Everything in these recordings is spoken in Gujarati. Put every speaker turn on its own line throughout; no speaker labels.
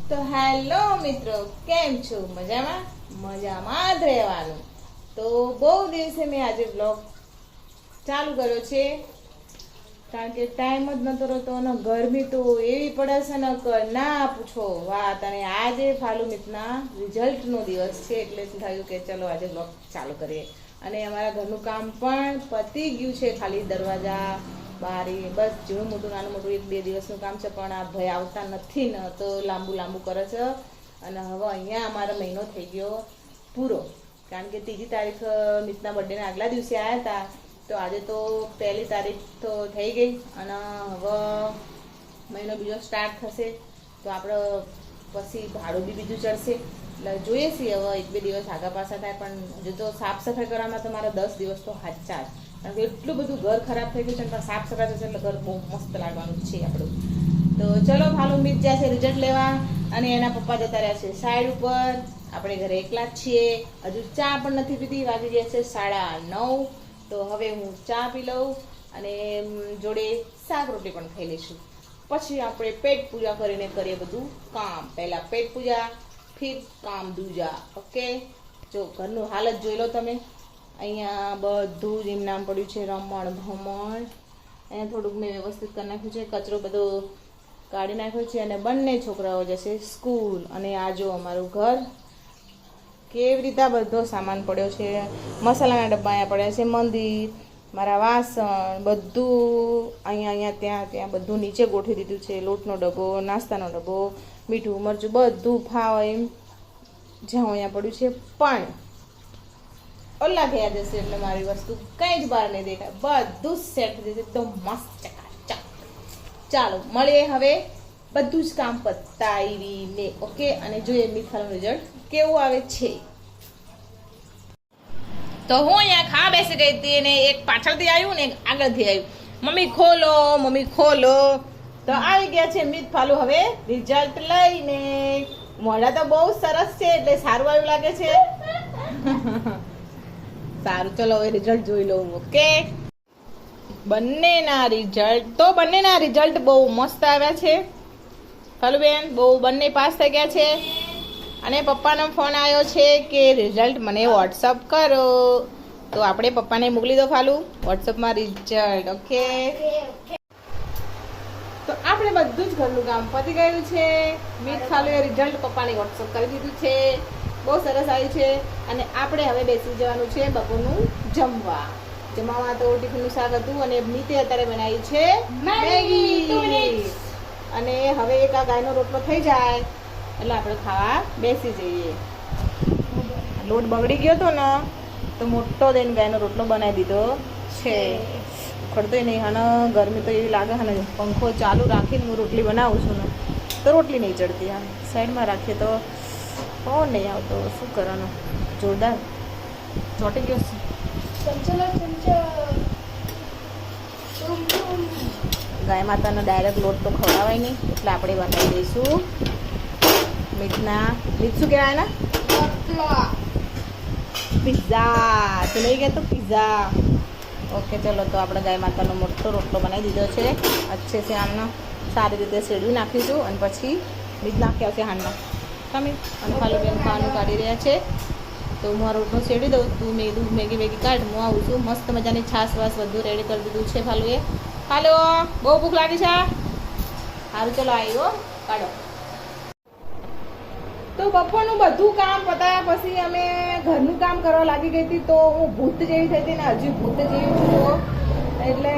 તો હેલો મિત્રો, કેમ છો? મજામાં? મજામાં જ રહેવાનું. તો બહુ દિવસે મેં આજે બ્લોગ ચાલુ કર્યો છે, કારણ કે ટાઈમ જ નતો રહેતો અને ગરમી તો એવી પડે છે ને કે ના પૂછો વાત. અને આજે ફાલુમિતના રિઝલ્ટનો દિવસ છે, એટલે થયું કે ચલો આજે બ્લોગ ચાલુ કરીએ. અને અમારા ઘરનું કામ પણ પતી ગયું છે, ખાલી દરવાજા બારી બસ જેવું મોટું નાનું મોટું 1-2 દિવસનું કામ છે, પણ આ ભાઈ આવતા નથી ને તો લાંબુ કરે છે. અને હવે અહીંયા અમારો મહિનો થઈ ગયો પૂરો, કારણ કે 3જી તારીખ મિતના બર્થડેના આગલા દિવસે આવ્યા હતા, તો આજે તો 1લી તારીખ તો થઈ ગઈ અને હવે મહિનો બીજો સ્ટાર્ટ થશે. તો આપણે પછી ભાડું બી બીજું ચડશે, એટલે જોઈએ છીએ હવે 1-2 દિવસ આગા પાછા થાય. પણ હજુ તો સાફ સફાઈ કરવામાં તો મારા 10 દિવસ તો હાચા જ, કારણ કે એટલું બધું ઘર ખરાબ થઈ ગયું છે, પણ સાફ સફાઈ થશે એટલે ઘર બહુ મસ્ત લાગવાનું છે આપણું. તો ચલો ફાલુમિત જાય છે રિઝલ્ટ લેવા અને એના પપ્પા જતા રહ્યા છે સાઈડ ઉપર. આપણે ઘરે એકલા જ છીએ, હજુ ચા પણ નથી પીધી, વાગી ગયા છે 9:30. તો હવે હું ચા પી લઉં અને જોડે શાક રોટલી પણ ખાઈ લઈશું. પછી આપણે પેટ પૂજા કરીને કરીએ બધું કામ. પહેલાં પેટ પૂજા, ફિર કામ દૂજા. ઓકે, જો ઘરનું હાલત જોઈ લો તમે. અહીંયા બધું જ એમ નામ પડ્યું છે રમણ ભમણ. અહીંયા થોડુંક મેં વ્યવસ્થિત કરી નાખ્યું છે, કચરો બધો કાઢી નાખ્યો છે અને બંને છોકરાઓ જશે સ્કૂલ. અને આ જો અમારું ઘર કેવી રીતે બધો સામાન પડ્યો છે, મસાલાના ડબ્બા અહીંયા પડ્યા છે, મંદિર, મારા વાસણ બધું અહીંયા ત્યાં બધું નીચે ગોઠવી દીધું છે. લોટનો ડબ્બો, નાસ્તાનો ડબ્બો, મીઠું મરચું બધું ફાવે એમ જ્યાં અહીંયા પડ્યું છે. પણ ઓલા થયા જશે એટલે મારી વસ્તુ કંઈ જ બહાર નહીં દેખાય, બધું સેટ થઈ જશે એકદમ મસ્ત ચકાચક. ચાલો મળીએ હવે બધું જ કામ પતાવીને. ઓકે, અને જોઈએ મિથાનું રિઝલ્ટ કેવું આવે છે. તો હું અહીંયા ખા બેસી ગઈ હતી અને એક પાછળથી આવ્યું ને એક આગળથી આવ્યું, મમ્મી ખોલો મમ્મી ખોલો. તો આવી ગયા છે મિત ફાલુ હવે રિઝલ્ટ લઈને. મોઢા તો બહુ સરસ છે એટલે સારું આવ્યું લાગે છે. સારું, ચલો હવે રિઝલ્ટ જોઈ લઉં. ઓકે, બંનેના રિઝલ્ટ બહુ મસ્ત આવ્યા છે ફાલુબેન, બહુ બંને પાસ થઈ ગયા છે. અને પપ્પાનો ફોન આવ્યો છે કે રિઝલ્ટ મને વોટ્સઅપ કરો, તો આપણે પપ્પાને મોકલી દો ફાલુ વોટ્સઅપમાં રિઝલ્ટ. ઓકે, તો આપણે બધું જ ઘરનું કામ પતી ગયું છે. મિત ફાલુએ રિઝલ્ટ પપ્પાને વોટ્સઅપ કરી દીધું છે, બહુ સરસ આવ્યું છે. અને આપણે હવે બેસી જવાનું છે બપોરનું જમવા. જમવામાં તો ટિફિનનું શાક હતું અને નીતે અત્યારે બનાવી છે મેગી. અને હવે એક આ ગાયનો રોટલો થઈ જાય એટલે આપણે ખાવા બેસી જઈએ. લોટ બગડી ગયો હતો ને તો મોટો દઈને ગાયનો રોટલો બનાવી દીધો છે. ખડતો નહીં, અને ગરમી તો એવી લાગે છે ને, પંખો ચાલુ રાખીને હું રોટલી બનાવું છું ને તો રોટલી નહીં ચડતી. આમ સાઈડમાં રાખીએ તો પવન નહીં આવતો, શું કરવાનું. જોરદાર ચોટી ગયો છે. ગાય માતાનો ડાયરેક્ટ લોટ તો ખવડાવાય નહીં, એટલે આપણે બનાવી દઈશું મિત શું કહેવાય ને, પિઝા. તો લઈ ગયા તો પિઝા. ઓકે, ચલો તો આપણે ગાય માતાનો મોટો રોટલો બનાવી દીધો છે. અચ્છે છે આમનો સારી રીતે શેડવી નાખીશું અને પછી મિત નાખી આવશે હાંડમાં. તમે અને ફાલુબેન ખાવાનું કાઢી રહ્યા છે, તો હું આ રોટલો શેડી દઉં. તું મેગી કાઢ, હું આવું છું. મસ્ત મજાની છાશ વાસ બધું રેડી કરી દીધું છે ફાલુએ. હાલો, બહુ ભૂખ લાગી છે. સારું, ચલો આવ્યો કાઢો. તો બપોરનું બધું કામ પતાયા પછી અમે ઘરનું કામ કરવા લાગી ગઈ હતી. તો હું ભૂત જેવી થઈ હતી ને હજુ ભૂત જેવી છું, એટલે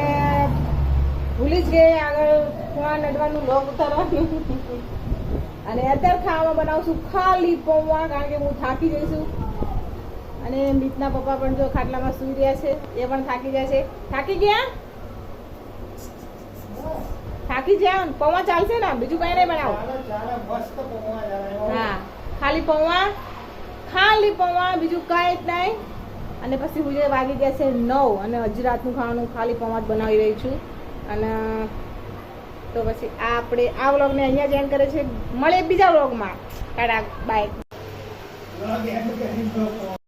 ભૂલી જ ગઈ આગળ ફોન નડવાનું લોક ઉતારવાનું. અને અત્યારે ખાવામાં બનાવું છું ખાલી પૌવા, કારણ કે હું થાકી જઈશું. અને મિતના પપ્પા પણ જો ખાટલામાં સૂઈ રહ્યા છે, એ પણ થાકી જાય છે. થાકી ગયા પૌવા ચાલશે ને, બીજું કઈ નહીં બનાવું. હા, ખાલી પૌવા બીજું કઈ જ નહીં. અને પછી હું વાગી ગયા છે 9 અને હજી રાતનું ખાવાનું ખાલી પૌવા જ બનાવી રહી છું. અને તો પછી આપણે આ વ્લોગને અહીંયા જ એન્ડ કરે છે. મળે બીજા વ્લોગમાં. બાય.